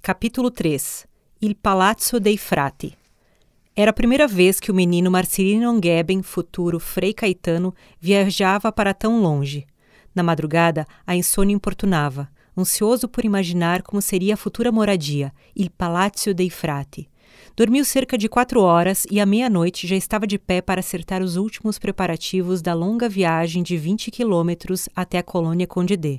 Capítulo 3. Il Palazzo dei Frati. Era a primeira vez que o menino Marcelino Angeben, futuro Frei Caetano, viajava para tão longe. Na madrugada, a insônia importunava, ansioso por imaginar como seria a futura moradia, Il Palazzo dei Frati. Dormiu cerca de 4 horas e à meia-noite já estava de pé para acertar os últimos preparativos da longa viagem de 20 quilômetros até a colônia Condé.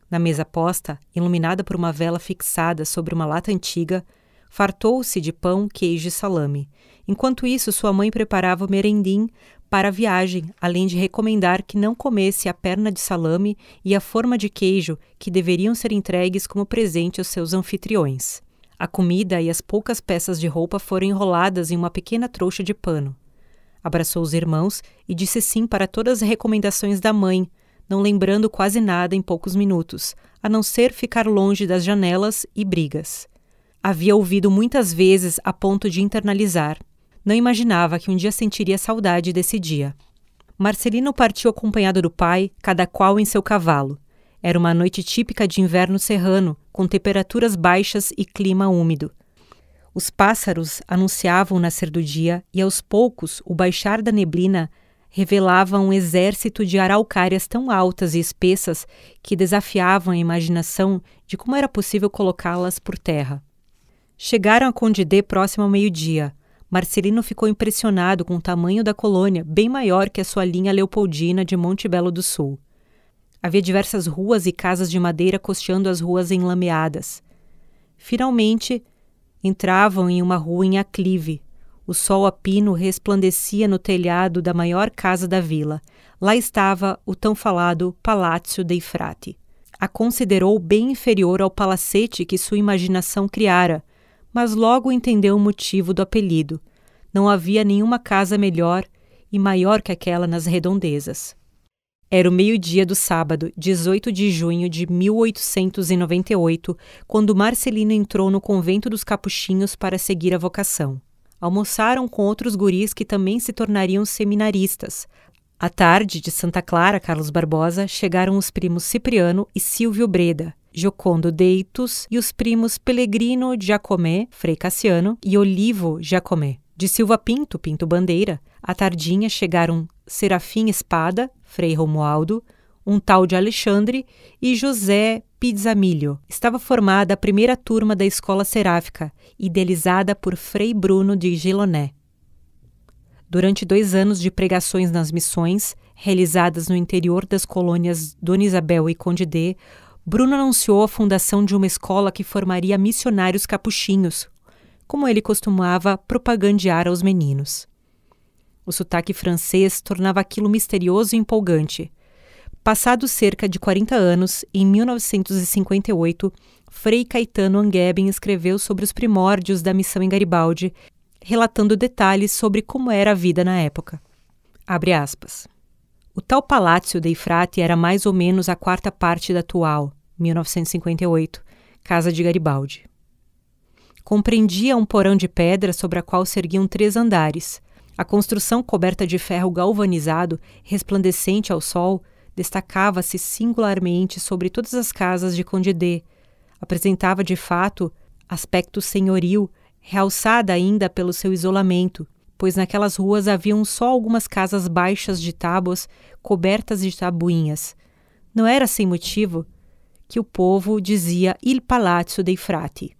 Na mesa posta, iluminada por uma vela fixada sobre uma lata antiga, fartou-se de pão, queijo e salame. Enquanto isso, sua mãe preparava o merendim para a viagem, além de recomendar que não comesse a perna de salame e a forma de queijo que deveriam ser entregues como presente aos seus anfitriões. A comida e as poucas peças de roupa foram enroladas em uma pequena trouxa de pano. Abraçou os irmãos e disse sim para todas as recomendações da mãe, não lembrando quase nada em poucos minutos, a não ser ficar longe das janelas e brigas. Havia ouvido muitas vezes a ponto de internalizar. Não imaginava que um dia sentiria saudade desse dia. Marcelino partiu acompanhado do pai, cada qual em seu cavalo. Era uma noite típica de inverno serrano, com temperaturas baixas e clima úmido. Os pássaros anunciavam o nascer do dia e, aos poucos, o baixar da neblina revelava um exército de araucárias tão altas e espessas que desafiavam a imaginação de como era possível colocá-las por terra. Chegaram a Condé próximo ao meio-dia. Marcelino ficou impressionado com o tamanho da colônia, bem maior que a sua linha leopoldina de Monte Belo do Sul. Havia diversas ruas e casas de madeira costeando as ruas enlameadas. Finalmente, entravam em uma rua em aclive. O sol a pino resplandecia no telhado da maior casa da vila. Lá estava o tão falado Palazzo dei Frati. A considerou bem inferior ao palacete que sua imaginação criara, mas logo entendeu o motivo do apelido. Não havia nenhuma casa melhor e maior que aquela nas redondezas. Era o meio-dia do sábado, 18 de junho de 1898, quando Marcelino entrou no convento dos Capuchinhos para seguir a vocação. Almoçaram com outros guris que também se tornariam seminaristas. À tarde, de Santa Clara, Carlos Barbosa, chegaram os primos Cipriano e Silvio Breda, Giocondo Deitos e os primos Pellegrino Giacomé, Frei Cassiano, e Olivo Giacomé. De Silva Pinto, Pinto Bandeira, à tardinha chegaram Serafim Espada, Frei Romualdo, um tal de Alexandre e José Pizzamilho. Estava formada a primeira turma da escola seráfica, idealizada por Frei Bruno de Giloné. Durante 2 anos de pregações nas missões, realizadas no interior das colônias Dona Isabel e Condé, Bruno anunciou a fundação de uma escola que formaria missionários capuchinhos, como ele costumava propagandear aos meninos. O sotaque francês tornava aquilo misterioso e empolgante. Passados cerca de 40 anos, em 1958, Frei Caetano Angeben escreveu sobre os primórdios da missão em Garibaldi, relatando detalhes sobre como era a vida na época. Abre aspas. O tal Palazzo dei Frati era mais ou menos a 4ª parte da atual, 1958, casa de Garibaldi. Compreendia um porão de pedra sobre a qual se erguiam 3 andares. A construção coberta de ferro galvanizado, resplandecente ao sol, destacava-se singularmente sobre todas as casas de Condé. Apresentava, de fato, aspecto senhoril, realçada ainda pelo seu isolamento, pois naquelas ruas haviam só algumas casas baixas de tábuas cobertas de tabuinhas. Não era sem motivo que o povo dizia Il Palazzo dei Frati.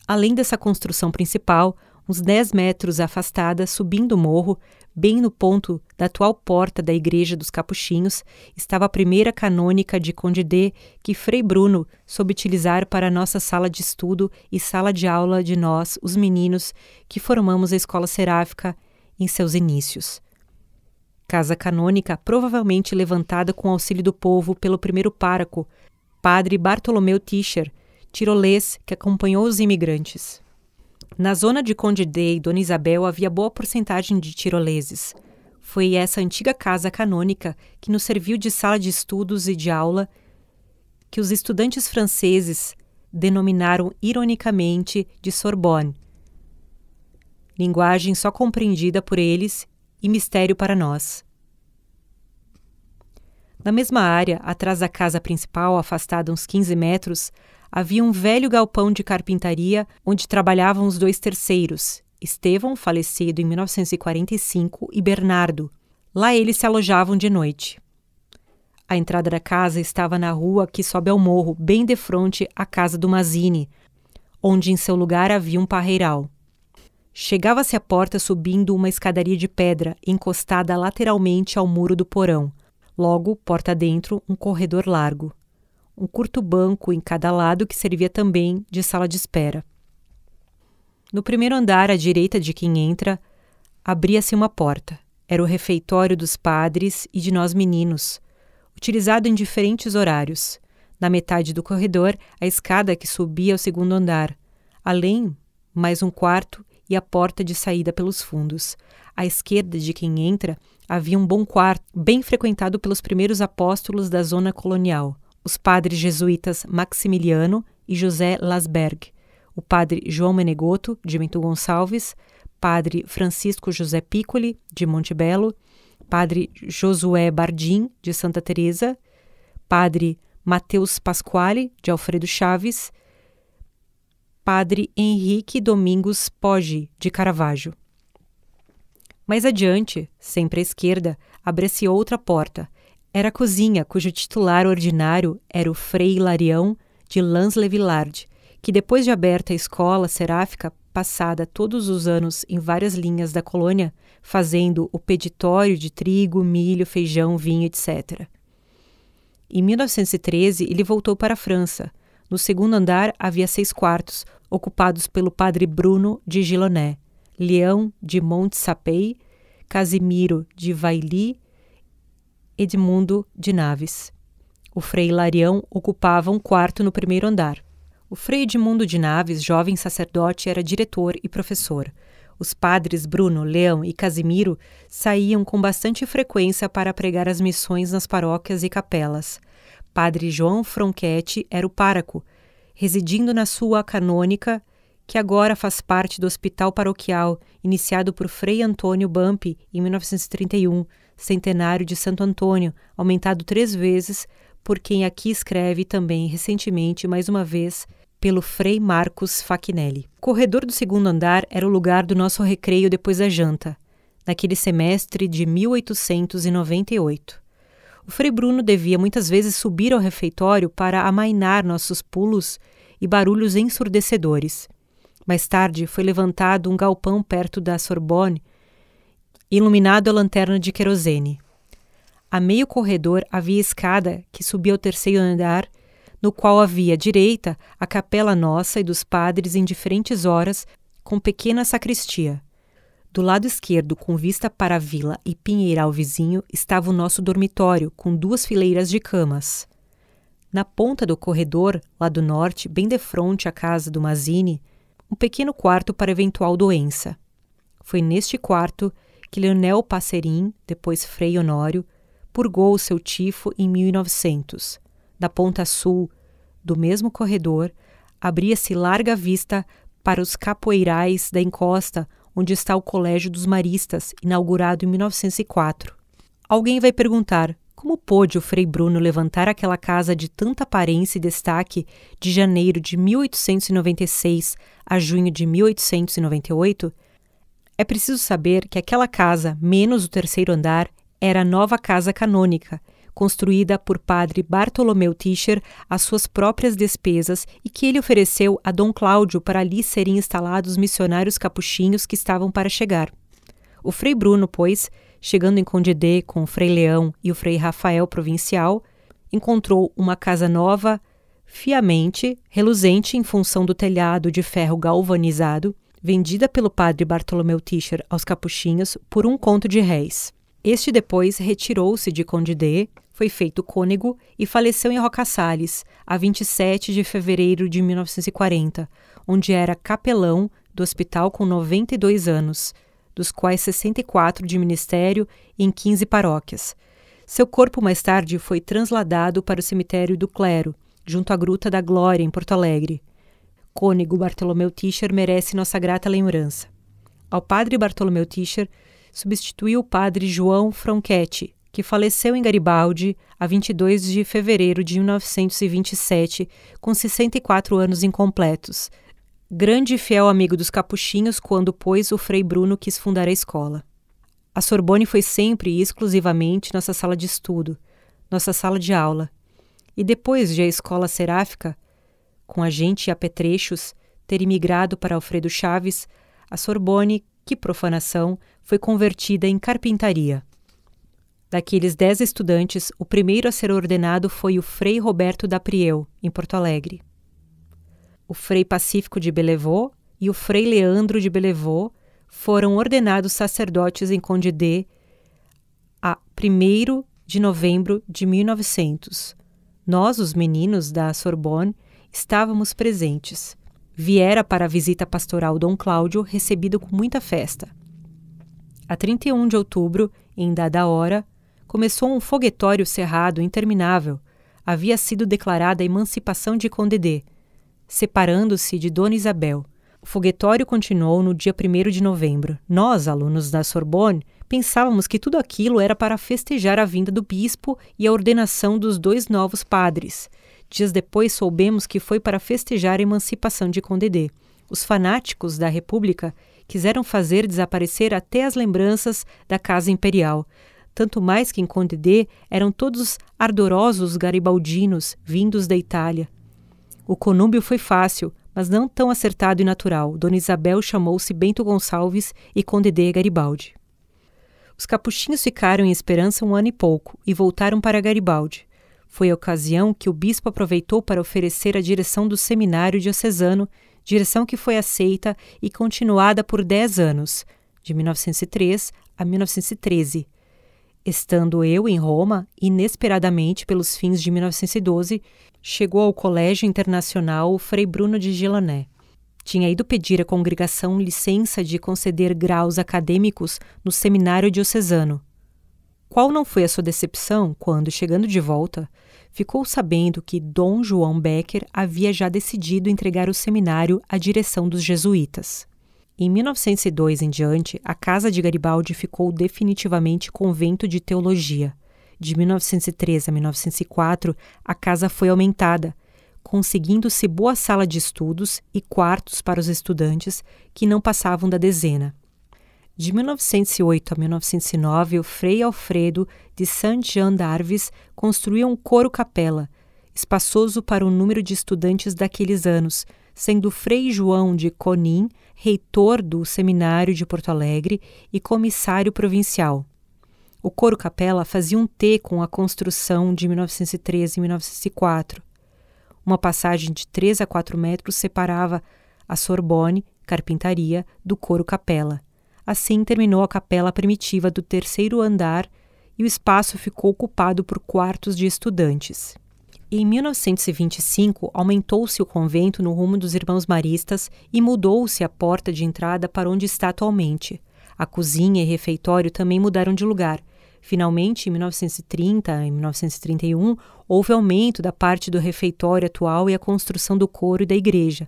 Além dessa construção principal, uns 10 metros afastada, subindo o morro, bem no ponto da atual porta da Igreja dos Capuchinhos, estava a primeira canônica de Condé que Frei Bruno soube utilizar para a nossa sala de estudo e sala de aula de nós, os meninos, que formamos a escola seráfica em seus inícios. Casa canônica provavelmente levantada com auxílio do povo pelo primeiro pároco, padre Bartolomeu Tischer, tirolês que acompanhou os imigrantes. Na zona de Condé e Dona Isabel havia boa porcentagem de tiroleses. Foi essa antiga casa canônica que nos serviu de sala de estudos e de aula que os estudantes franceses denominaram ironicamente de Sorbonne, linguagem só compreendida por eles e mistério para nós. Na mesma área, atrás da casa principal, afastada uns 15 metros, havia um velho galpão de carpintaria onde trabalhavam os 2 terceiros, Estevão, falecido em 1945, e Bernardo. Lá eles se alojavam de noite. A entrada da casa estava na rua que sobe ao morro, bem defronte à casa do Mazzini, onde em seu lugar havia um parreiral. Chegava-se à porta subindo uma escadaria de pedra, encostada lateralmente ao muro do porão. Logo, porta dentro, um corredor largo. Um curto banco em cada lado que servia também de sala de espera. No primeiro andar, à direita de quem entra, abria-se uma porta. Era o refeitório dos padres e de nós meninos, utilizado em diferentes horários. Na metade do corredor, a escada que subia ao segundo andar. Além, mais um quarto e a porta de saída pelos fundos. À esquerda de quem entra, havia um bom quarto, bem frequentado pelos primeiros apóstolos da zona colonial, os padres jesuítas Maximiliano e José Lasberg, o padre João Menegotto, de Bento Gonçalves, padre Francisco José Piccoli, de Montebello, padre Josué Bardim, de Santa Teresa, padre Mateus Pasquale, de Alfredo Chaves, padre Henrique Domingos Poggi, de Caravaggio. Mais adiante, sempre à esquerda, abria-se outra porta. Era a cozinha, cujo titular ordinário era o Frei Hilarião de Lans-le-Villard, que depois de aberta a escola seráfica, passada todos os anos em várias linhas da colônia, fazendo o peditório de trigo, milho, feijão, vinho, etc. Em 1913, ele voltou para a França. No segundo andar havia 6 quartos, ocupados pelo padre Bruno de Giloné, Leão de Montsapei, Casimiro de Vailly, Edmundo de Naves. O frei Hilarião ocupava um quarto no primeiro andar. O frei Edmundo de Naves, jovem sacerdote, era diretor e professor. Os padres Bruno, Leão e Casimiro saíam com bastante frequência para pregar as missões nas paróquias e capelas. Padre João Fronchetti era o pároco, residindo na sua canônica, que agora faz parte do hospital paroquial, iniciado por Frei Antônio Bampi em 1931, centenário de Santo Antônio, aumentado 3 vezes, por quem aqui escreve também recentemente, mais uma vez, pelo Frei Marcos Fachinelli. O corredor do segundo andar era o lugar do nosso recreio depois da janta, naquele semestre de 1898. O Frei Bruno devia muitas vezes subir ao refeitório para amainar nossos pulos e barulhos ensurdecedores. Mais tarde foi levantado um galpão perto da Sorbonne, iluminado a lanterna de querosene. A meio corredor havia escada que subia ao terceiro andar, no qual havia à direita a capela nossa e dos padres em diferentes horas, com pequena sacristia. Do lado esquerdo, com vista para a vila e pinheiral vizinho, estava o nosso dormitório, com 2 fileiras de camas. Na ponta do corredor, lado norte, bem defronte à casa do Mazzini, um pequeno quarto para eventual doença. Foi neste quarto que Leonel Passerin, depois Frei Honório, purgou seu tifo em 1900. Da ponta sul do mesmo corredor, abria-se larga vista para os capoeirais da encosta, onde está o Colégio dos Maristas, inaugurado em 1904. Alguém vai perguntar, como pôde o Frei Bruno levantar aquela casa de tanta aparência e destaque de janeiro de 1896 a junho de 1898? É preciso saber que aquela casa, menos o terceiro andar, era a nova casa canônica, construída por padre Bartolomeu Tischer às suas próprias despesas e que ele ofereceu a Dom Cláudio para ali serem instalados missionários capuchinhos que estavam para chegar. O Frei Bruno, pois, chegando em Condé com o Frei Leão e o Frei Rafael Provincial, encontrou uma casa nova, fiamente, reluzente em função do telhado de ferro galvanizado, vendida pelo padre Bartolomeu Tischer aos capuchinhos por 1 conto de réis. Este depois retirou-se de Condé, foi feito cônego e faleceu em Rocaçales, a 27 de fevereiro de 1940, onde era capelão do hospital com 92 anos, dos quais 64 de ministério em 15 paróquias. Seu corpo mais tarde foi transladado para o cemitério do Clero, junto à Gruta da Glória, em Porto Alegre. Cônego Bartolomeu Tischer merece nossa grata lembrança. Ao padre Bartolomeu Tischer substituiu o padre João Fronchetti, que faleceu em Garibaldi a 22 de fevereiro de 1927, com 64 anos incompletos. Grande e fiel amigo dos capuchinhos quando, pois, o Frei Bruno quis fundar a escola. A Sorbonne foi sempre e exclusivamente nossa sala de estudo, nossa sala de aula. E depois de a escola seráfica, com a gente e apetrechos, ter imigrado para Alfredo Chaves, a Sorbonne, que profanação, foi convertida em carpintaria. Daqueles 10 estudantes, o primeiro a ser ordenado foi o Frei Roberto da Prieu, em Porto Alegre. O Frei Pacífico de Bellevaux e o Frei Leandro de Bellevaux foram ordenados sacerdotes em Conde d'Eu a 1º de novembro de 1900. Nós, os meninos da Sorbonne, estávamos presentes. Viera para a visita pastoral Dom Cláudio, recebido com muita festa. A 31 de outubro, em dada hora, começou um foguetório cerrado interminável. Havia sido declarada a emancipação de Conde d'Eu, separando-se de Dona Isabel. O foguetório continuou no dia 1º de novembro. Nós, alunos da Sorbonne, pensávamos que tudo aquilo era para festejar a vinda do bispo e a ordenação dos 2 novos padres. Dias depois soubemos que foi para festejar a emancipação de Conde d'Eu. Os fanáticos da República quiseram fazer desaparecer até as lembranças da Casa Imperial, tanto mais que em Conde d'Eu eram todos ardorosos garibaldinos vindos da Itália. O conúbio foi fácil, mas não tão acertado e natural. Dona Isabel chamou-se Bento Gonçalves e Conde d'Eu Garibaldi. Os capuchinhos ficaram em Esperança 1 ano e pouco e voltaram para Garibaldi. Foi a ocasião que o bispo aproveitou para oferecer a direção do seminário diocesano, direção que foi aceita e continuada por 10 anos, de 1903 a 1913. Estando eu em Roma, inesperadamente, pelos fins de 1912, chegou ao Colégio Internacional o Frei Bruno de Gilané. Tinha ido pedir à congregação licença de conceder graus acadêmicos no seminário diocesano. Qual não foi a sua decepção quando, chegando de volta, ficou sabendo que Dom João Becker havia já decidido entregar o seminário à direção dos jesuítas. Em 1902 em diante, a Casa de Garibaldi ficou definitivamente convento de teologia. De 1903 a 1904, a casa foi aumentada, conseguindo-se boa sala de estudos e quartos para os estudantes que não passavam da dezena. De 1908 a 1909, o Frei Alfredo de Saint-Jean d'Arves construiu um coro-capela, espaçoso para o número de estudantes daqueles anos, sendo Frei João de Conin reitor do Seminário de Porto Alegre e comissário provincial. O coro-capela fazia um T com a construção de 1913 e 1904. Uma passagem de 3 a 4 metros separava a Sorbonne, carpintaria, do coro-capela. Assim terminou a capela primitiva do 3º andar e o espaço ficou ocupado por quartos de estudantes. Em 1925, aumentou-se o convento no rumo dos Irmãos Maristas e mudou-se a porta de entrada para onde está atualmente. A cozinha e refeitório também mudaram de lugar. Finalmente, em 1930 e 1931, houve aumento da parte do refeitório atual e a construção do coro e da igreja.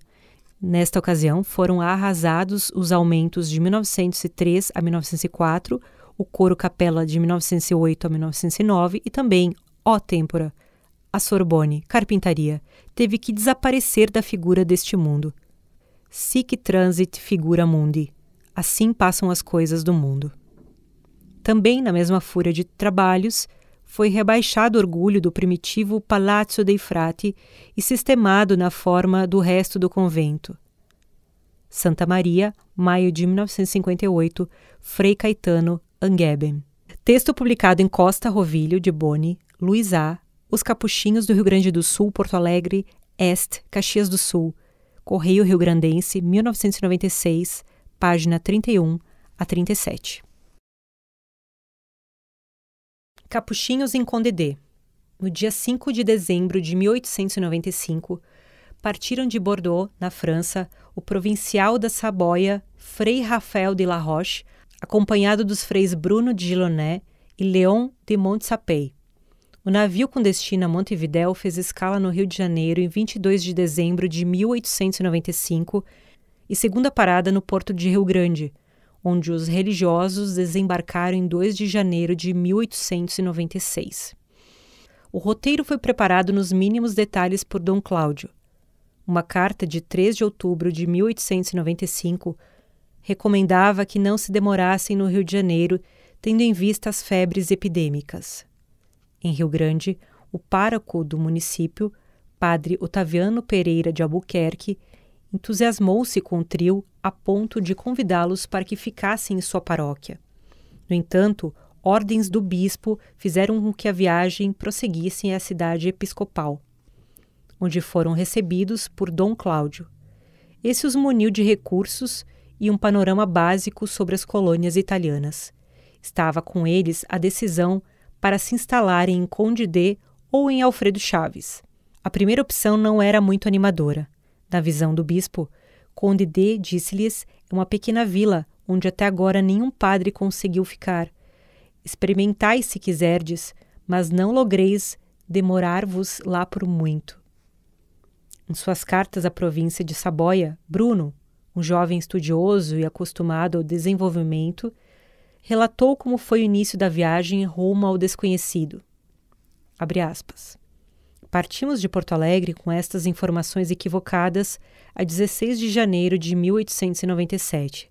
Nesta ocasião, foram arrasados os aumentos de 1903 a 1904, o coro-capela de 1908 a 1909 e também, ó tempora, a Sorbonne, carpintaria, teve que desaparecer da figura deste mundo. Sic transit figura mundi. Assim passam as coisas do mundo. Também, na mesma fúria de trabalhos, foi rebaixado o orgulho do primitivo Palazzo dei Frati e sistemado na forma do resto do convento. Santa Maria, maio de 1958, Frei Caetano Angeben. Texto publicado em Costa Rovilho de Boni, Luiz A., Os Capuchinhos do Rio Grande do Sul, Porto Alegre, Est, Caxias do Sul, Correio Rio Grandense, 1996, página 31 a 37. Capuchinhos em Conde d'Eu. No dia 5 de dezembro de 1895, partiram de Bordeaux, na França, o provincial da Saboia, Frei Rafael de la Roche, acompanhado dos freis Bruno de Gilané e Léon de Montsapey. O navio com destino a Montevidéu fez escala no Rio de Janeiro em 22 de dezembro de 1895 e segunda parada no porto de Rio Grande, onde os religiosos desembarcaram em 2 de janeiro de 1896. O roteiro foi preparado nos mínimos detalhes por Dom Cláudio. Uma carta de 3 de outubro de 1895 recomendava que não se demorassem no Rio de Janeiro, tendo em vista as febres epidêmicas. Em Rio Grande, o pároco do município, padre Otaviano Pereira de Albuquerque, entusiasmou-se com o trio a ponto de convidá-los para que ficassem em sua paróquia. No entanto, ordens do bispo fizeram com que a viagem prosseguisse à cidade episcopal, onde foram recebidos por Dom Cláudio. Esse os muniu de recursos e um panorama básico sobre as colônias italianas. Estava com eles a decisão para se instalarem em Condé ou em Alfredo Chaves. A primeira opção não era muito animadora. Na visão do bispo, Condé, disse-lhes, é uma pequena vila onde até agora nenhum padre conseguiu ficar. Experimentai se quiserdes, mas não logreis demorar-vos lá por muito. Em suas cartas à província de Saboia, Bruno, um jovem estudioso e acostumado ao desenvolvimento, relatou como foi o início da viagem rumo ao desconhecido. Abre aspas. Partimos de Porto Alegre com estas informações equivocadas a 16 de janeiro de 1897,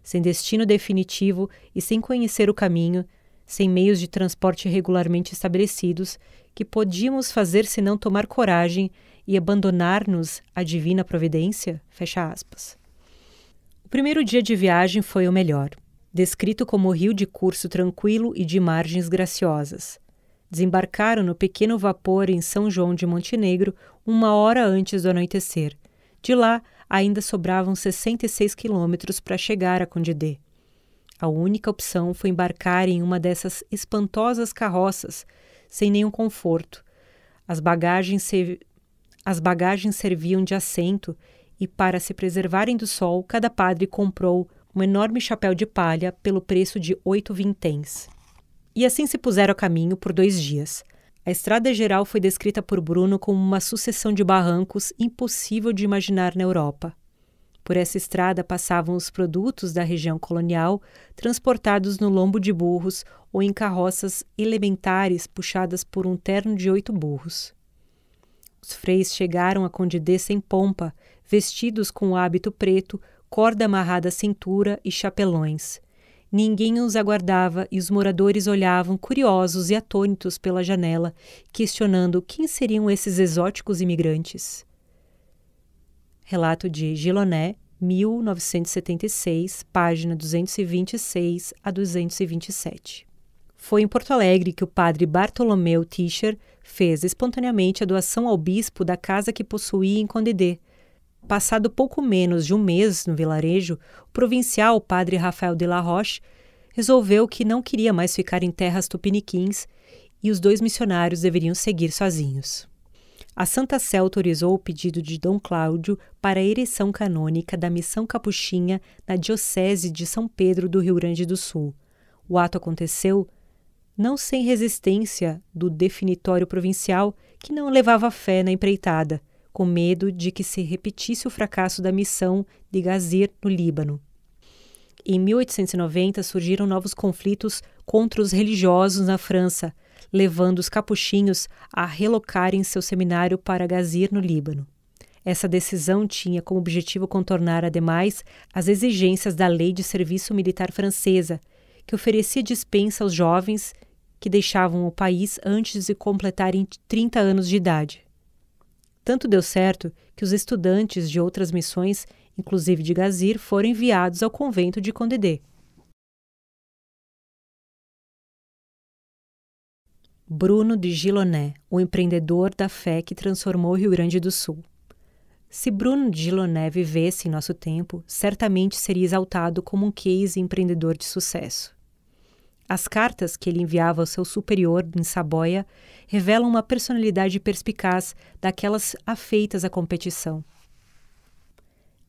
sem destino definitivo e sem conhecer o caminho, sem meios de transporte regularmente estabelecidos, que podíamos fazer senão tomar coragem e abandonar-nos à divina providência? Fecha aspas. O primeiro dia de viagem foi o melhor, descrito como rio de curso tranquilo e de margens graciosas. Desembarcaram no pequeno vapor em São João de Montenegro 1 hora antes do anoitecer. De lá, ainda sobravam 66 quilômetros para chegar a Condé. A única opção foi embarcar em uma dessas espantosas carroças, sem nenhum conforto. As bagagens serviam de assento e, para se preservarem do sol, cada padre comprou um enorme chapéu de palha pelo preço de 8 vinténs. E assim se puseram a caminho por 2 dias. A estrada geral foi descrita por Bruno como uma sucessão de barrancos impossível de imaginar na Europa. Por essa estrada passavam os produtos da região colonial, transportados no lombo de burros ou em carroças elementares puxadas por um terno de 8 burros. Os freis chegaram a Condé sem pompa, vestidos com o hábito preto, corda amarrada à cintura e chapelões. Ninguém os aguardava e os moradores olhavam curiosos e atônitos pela janela, questionando quem seriam esses exóticos imigrantes. Relato de Giloné, 1976, página 226 a 227. Foi em Porto Alegre que o padre Bartolomeu Tischer fez espontaneamente a doação ao bispo da casa que possuía em Condé. Passado pouco menos de um mês no vilarejo, o provincial padre Rafael de la Roche resolveu que não queria mais ficar em terras tupiniquins e os 2 missionários deveriam seguir sozinhos. A Santa Sé autorizou o pedido de Dom Cláudio para a ereção canônica da missão capuchinha na diocese de São Pedro do Rio Grande do Sul. O ato aconteceu não sem resistência do definitório provincial, que não levava fé na empreitada, com medo de que se repetisse o fracasso da missão de Gazir no Líbano. Em 1890 surgiram novos conflitos contra os religiosos na França, levando os capuchinhos a relocarem seu seminário para Gazir no Líbano. Essa decisão tinha como objetivo contornar, ademais, as exigências da Lei de Serviço Militar Francesa, que oferecia dispensa aos jovens que deixavam o país antes de completarem 30 anos de idade. Tanto deu certo que os estudantes de outras missões, inclusive de Gazir, foram enviados ao convento de Condé. Bruno de Giloné, o empreendedor da fé que transformou o Rio Grande do Sul. Se Bruno de Giloné vivesse em nosso tempo, certamente seria exaltado como um case empreendedor de sucesso. As cartas que ele enviava ao seu superior em Saboia revelam uma personalidade perspicaz daquelas afeitas à competição.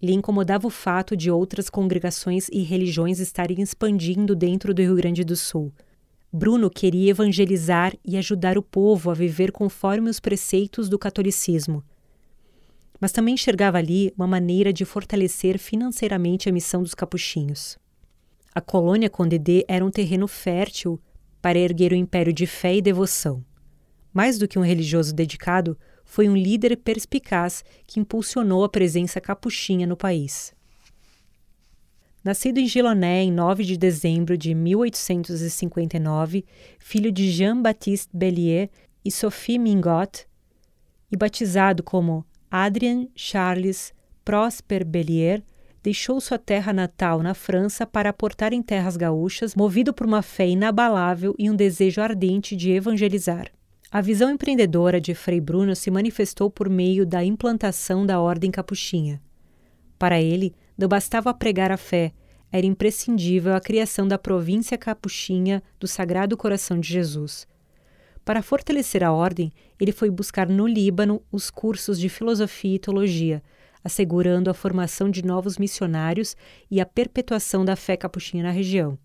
Lhe incomodava o fato de outras congregações e religiões estarem expandindo dentro do Rio Grande do Sul. Bruno queria evangelizar e ajudar o povo a viver conforme os preceitos do catolicismo. Mas também enxergava ali uma maneira de fortalecer financeiramente a missão dos capuchinhos. A colônia Condé era um terreno fértil para erguer um império de fé e devoção. Mais do que um religioso dedicado, foi um líder perspicaz que impulsionou a presença capuchinha no país. Nascido em Giloné em 9 de dezembro de 1859, filho de Jean-Baptiste Bellier e Sophie Mingot, e batizado como Adrien Charles Prosper Bellier, deixou sua terra natal na França para aportar em terras gaúchas, movido por uma fé inabalável e um desejo ardente de evangelizar. A visão empreendedora de Frei Bruno se manifestou por meio da implantação da Ordem Capuchinha. Para ele, não bastava pregar a fé, era imprescindível a criação da província capuchinha do Sagrado Coração de Jesus. Para fortalecer a ordem, ele foi buscar no Líbano os cursos de filosofia e teologia, assegurando a formação de novos missionários e a perpetuação da fé capuchinha na região.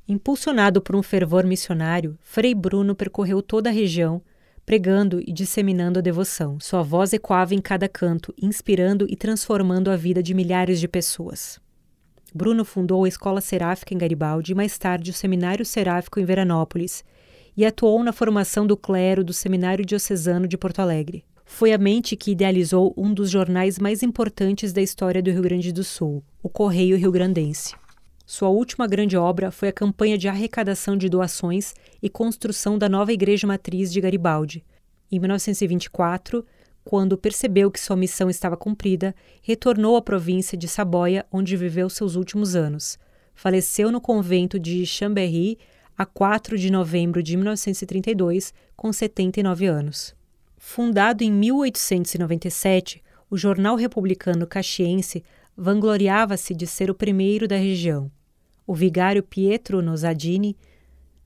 Impulsionado por um fervor missionário, Frei Bruno percorreu toda a região, pregando e disseminando a devoção. Sua voz ecoava em cada canto, inspirando e transformando a vida de milhares de pessoas. Bruno fundou a Escola Seráfica em Garibaldi e mais tarde o Seminário Seráfico em Veranópolis e atuou na formação do clero do Seminário Diocesano de Porto Alegre. Foi a mente que idealizou um dos jornais mais importantes da história do Rio Grande do Sul, o Correio Rio-Grandense. Sua última grande obra foi a campanha de arrecadação de doações e construção da nova Igreja Matriz de Garibaldi. Em 1924, quando percebeu que sua missão estava cumprida, retornou à província de Saboia, onde viveu seus últimos anos. Faleceu no convento de Chambéry a 4 de novembro de 1932, com 79 anos. Fundado em 1897, o jornal republicano caxiense vangloriava-se de ser o primeiro da região. O vigário Pietro Nosadini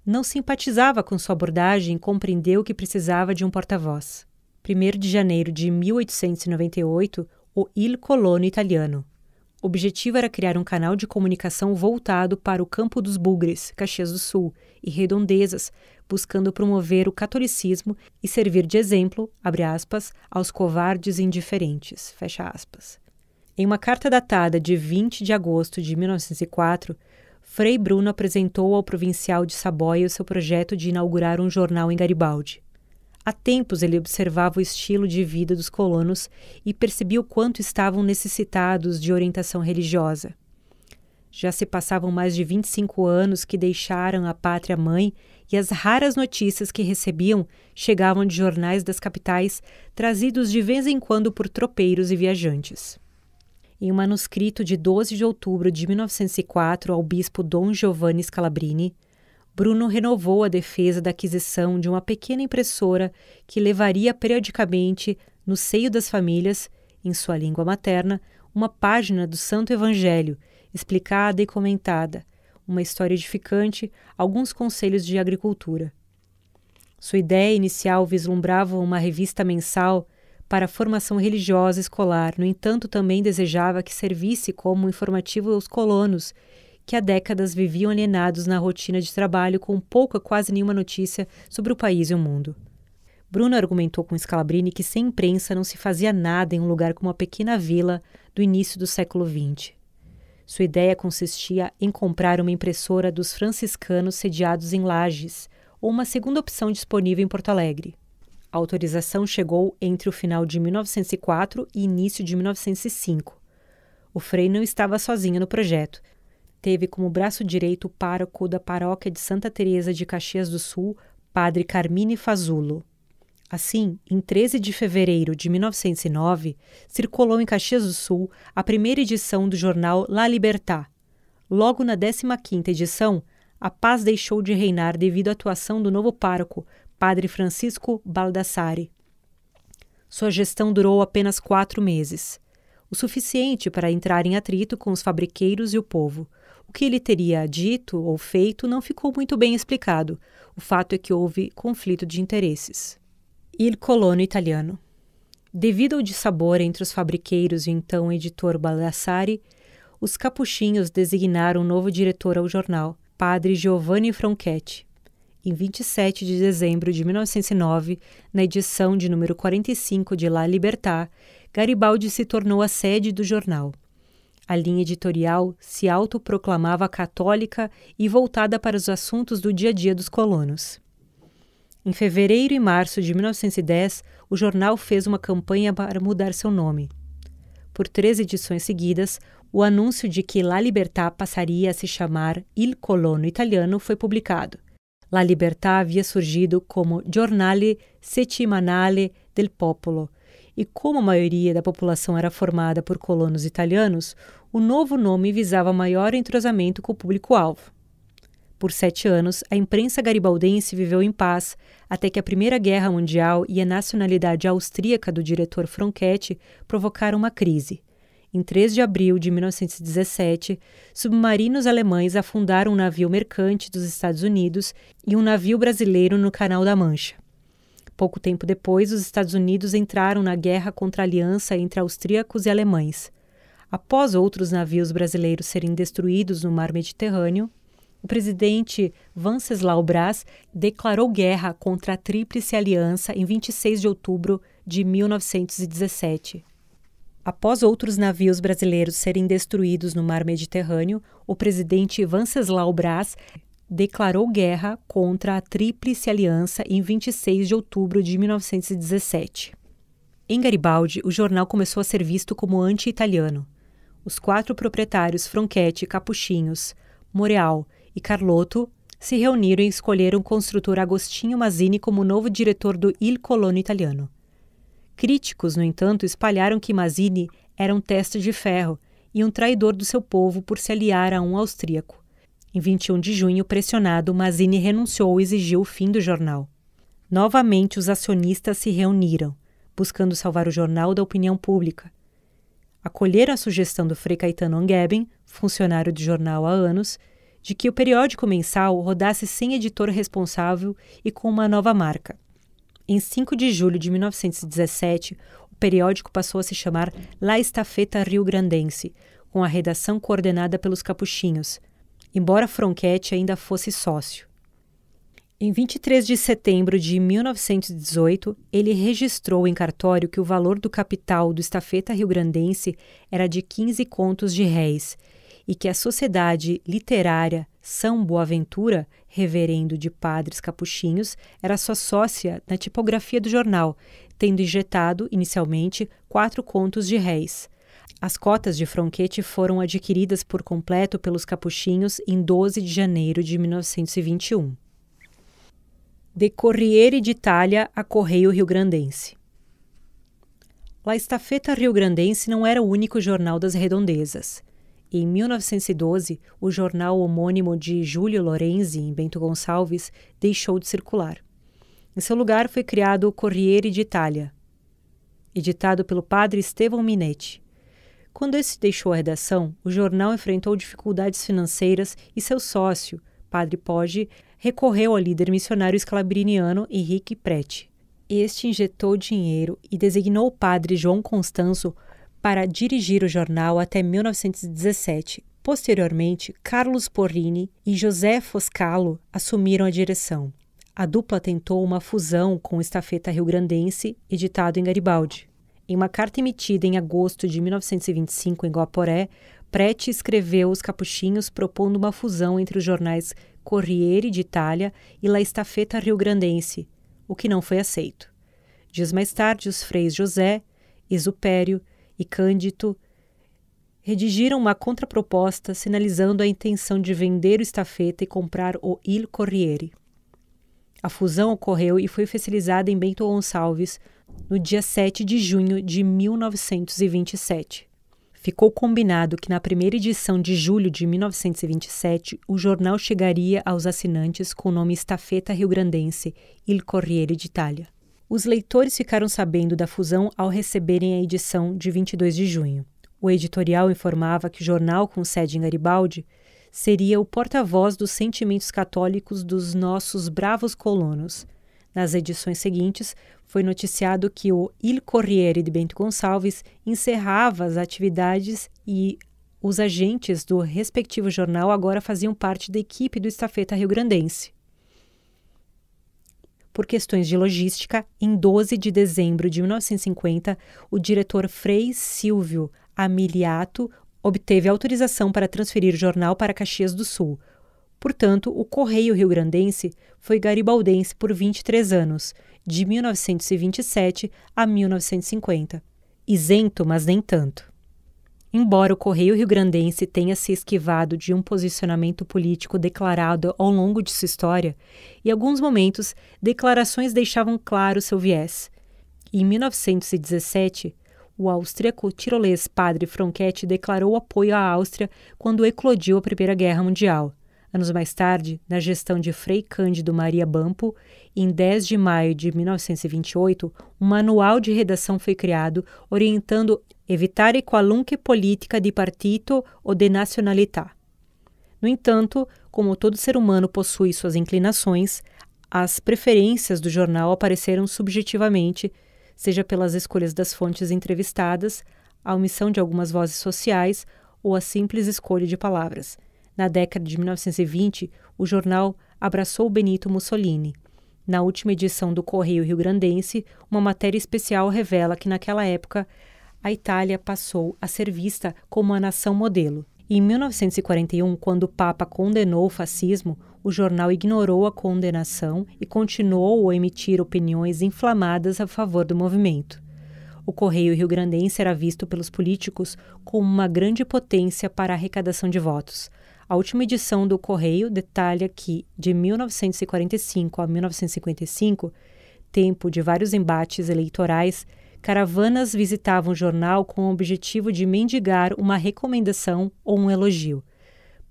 não simpatizava com sua abordagem e compreendeu que precisava de um porta-voz. 1º de janeiro de 1898, o Il Colono Italiano. O objetivo era criar um canal de comunicação voltado para o Campo dos Bugres, Caxias do Sul, e redondezas, buscando promover o catolicismo e servir de exemplo, abre aspas, aos covardes e indiferentes, fecha aspas. Em uma carta datada de 20 de agosto de 1904, Frei Bruno apresentou ao provincial de Saboia o seu projeto de inaugurar um jornal em Garibaldi. Há tempos ele observava o estilo de vida dos colonos e percebia o quanto estavam necessitados de orientação religiosa. Já se passavam mais de 25 anos que deixaram a pátria-mãe e as raras notícias que recebiam chegavam de jornais das capitais, trazidos de vez em quando por tropeiros e viajantes. Em um manuscrito de 12 de outubro de 1904 ao bispo Dom Giovanni Scalabrini, Bruno renovou a defesa da aquisição de uma pequena impressora que levaria periodicamente, no seio das famílias, em sua língua materna, uma página do Santo Evangelho, explicada e comentada, uma história edificante, alguns conselhos de agricultura. Sua ideia inicial vislumbrava uma revista mensal para a formação religiosa escolar, no entanto também desejava que servisse como informativo aos colonos, que há décadas viviam alienados na rotina de trabalho com pouca, quase nenhuma notícia sobre o país e o mundo. Bruno argumentou com Scalabrini que sem imprensa não se fazia nada em um lugar como a pequena vila do início do século XX. Sua ideia consistia em comprar uma impressora dos franciscanos sediados em Lages, ou uma segunda opção disponível em Porto Alegre. A autorização chegou entre o final de 1904 e início de 1905. O Frei não estava sozinho no projeto. Teve como braço direito o pároco da paróquia de Santa Teresa de Caxias do Sul, padre Carmine Fazulo. Assim, em 13 de fevereiro de 1909, circulou em Caxias do Sul a primeira edição do jornal La Libertà. Logo na 15ª edição, a paz deixou de reinar devido à atuação do novo pároco, padre Francisco Baldassari. Sua gestão durou apenas 4 meses, o suficiente para entrar em atrito com os fabriqueiros e o povo. O que ele teria dito ou feito não ficou muito bem explicado. O fato é que houve conflito de interesses. Il Colono Italiano. Devido ao dissabor entre os fabriqueiros e o então editor Baldassari, os capuchinhos designaram um novo diretor ao jornal, padre Giovanni Franchetti. Em 27 de dezembro de 1909, na edição de número 45 de La Libertà, Garibaldi se tornou a sede do jornal. A linha editorial se autoproclamava católica e voltada para os assuntos do dia a dia dos colonos. Em fevereiro e março de 1910, o jornal fez uma campanha para mudar seu nome. Por 3 edições seguidas, o anúncio de que La Libertà passaria a se chamar Il Colono Italiano foi publicado. La Libertà havia surgido como Giornale Settimanale del Popolo, e como a maioria da população era formada por colonos italianos, o novo nome visava maior entrosamento com o público-alvo. Por 7 anos, a imprensa garibaldense viveu em paz, até que a Primeira Guerra Mundial e a nacionalidade austríaca do diretor Franchetti provocaram uma crise. Em 3 de abril de 1917, submarinos alemães afundaram um navio mercante dos Estados Unidos e um navio brasileiro no Canal da Mancha. Pouco tempo depois, os Estados Unidos entraram na guerra contra a aliança entre austríacos e alemães. Após outros navios brasileiros serem destruídos no mar Mediterrâneo, o presidente Venceslau Braz declarou guerra contra a Tríplice Aliança em 26 de outubro de 1917. Após outros navios brasileiros serem destruídos no mar Mediterrâneo, o presidente Venceslau Braz declarou guerra contra a Tríplice Aliança em 26 de outubro de 1917. Em Garibaldi, o jornal começou a ser visto como anti-italiano. Os 4 proprietários Franchetti, Capuchinhos, Moreal e Carlotto se reuniram e escolheram o construtor Agostinho Mazzini como novo diretor do Il Colono Italiano. Críticos, no entanto, espalharam que Mazzini era um teste de ferro e um traidor do seu povo por se aliar a um austríaco. Em 21 de junho, pressionado, Mazzini renunciou e exigiu o fim do jornal. Novamente, os acionistas se reuniram, buscando salvar o jornal da opinião pública. Acolheram a sugestão do Frei Caetano Angeben, funcionário do jornal há anos, de que o periódico mensal rodasse sem editor responsável e com uma nova marca. Em 5 de julho de 1917, o periódico passou a se chamar La Estafeta Riograndense, com a redação coordenada pelos Capuchinhos, embora Franchetti ainda fosse sócio. Em 23 de setembro de 1918, ele registrou em cartório que o valor do capital do Estafeta Riograndense era de 15 contos de réis e que a Sociedade Literária São Boaventura, reverendo de padres capuchinhos, era sua sócia na tipografia do jornal, tendo injetado, inicialmente, 4 contos de réis. As cotas de Franchetti foram adquiridas por completo pelos capuchinhos em 12 de janeiro de 1921. De Corriere d'Italia a Correio Riograndense. La Estafeta Riograndense não era o único jornal das redondezas. Em 1912, o jornal homônimo de Júlio Lorenzi, em Bento Gonçalves, deixou de circular. Em seu lugar foi criado o Corriere d'Italia, editado pelo padre Estevão Minetti. Quando esse deixou a redação, o jornal enfrentou dificuldades financeiras e seu sócio, padre Poggi, recorreu ao líder missionário escalabriniano Henrique Preti. Este injetou dinheiro e designou o padre João Constanzo para dirigir o jornal até 1917. Posteriormente, Carlos Porrini e José Foscalo assumiram a direção. A dupla tentou uma fusão com o Estafeta Riograndense, editado em Garibaldi. Em uma carta emitida em agosto de 1925 em Guaporé, Preti escreveu aos capuchinhos propondo uma fusão entre os jornais Corriere d'Italia e La Estafeta Riograndense, o que não foi aceito. Dias mais tarde, os freis José, Exupério e Cândido redigiram uma contraproposta sinalizando a intenção de vender o Estafeta e comprar o Il Corriere. A fusão ocorreu e foi oficializada em Bento Gonçalves no dia 7 de junho de 1927. Ficou combinado que na primeira edição de julho de 1927 o jornal chegaria aos assinantes com o nome Estafeta Riograndense Il Corriere d'Italia. Os leitores ficaram sabendo da fusão ao receberem a edição de 22 de junho. O editorial informava que o jornal, com sede em Garibaldi, seria o porta-voz dos sentimentos católicos dos nossos bravos colonos. Nas edições seguintes, foi noticiado que o Il Corriere de Bento Gonçalves encerrava as atividades e os agentes do respectivo jornal agora faziam parte da equipe do Estafeta Riograndense. Por questões de logística, em 12 de dezembro de 1950, o diretor Frei Silvio Amiliato obteve autorização para transferir o jornal para Caxias do Sul. Portanto, o Correio Rio-Grandense foi garibaldense por 23 anos, de 1927 a 1950. Isento, mas nem tanto. Embora o Correio Rio-Grandense tenha se esquivado de um posicionamento político declarado ao longo de sua história, em alguns momentos, declarações deixavam claro seu viés. Em 1917, o austríaco tirolês Padre Franchetti declarou apoio à Áustria quando eclodiu a Primeira Guerra Mundial. Anos mais tarde, na gestão de Frei Cândido Maria Bampo, em 10 de maio de 1928, um manual de redação foi criado orientando evitare qualunque politica di partito ou de nacionalità. No entanto, como todo ser humano possui suas inclinações, as preferências do jornal apareceram subjetivamente, seja pelas escolhas das fontes entrevistadas, a omissão de algumas vozes sociais ou a simples escolha de palavras. Na década de 1920, o jornal abraçou Benito Mussolini. Na última edição do Correio Rio-Grandense, uma matéria especial revela que, naquela época, a Itália passou a ser vista como uma nação modelo. Em 1941, quando o Papa condenou o fascismo, o jornal ignorou a condenação e continuou a emitir opiniões inflamadas a favor do movimento. O Correio Rio-Grandense era visto pelos políticos como uma grande potência para a arrecadação de votos. A última edição do Correio detalha que, de 1945 a 1955, tempo de vários embates eleitorais, caravanas visitavam o jornal com o objetivo de mendigar uma recomendação ou um elogio.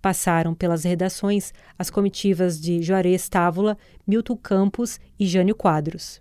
Passaram pelas redações as comitivas de Juarez Távola, Milton Campos e Jânio Quadros.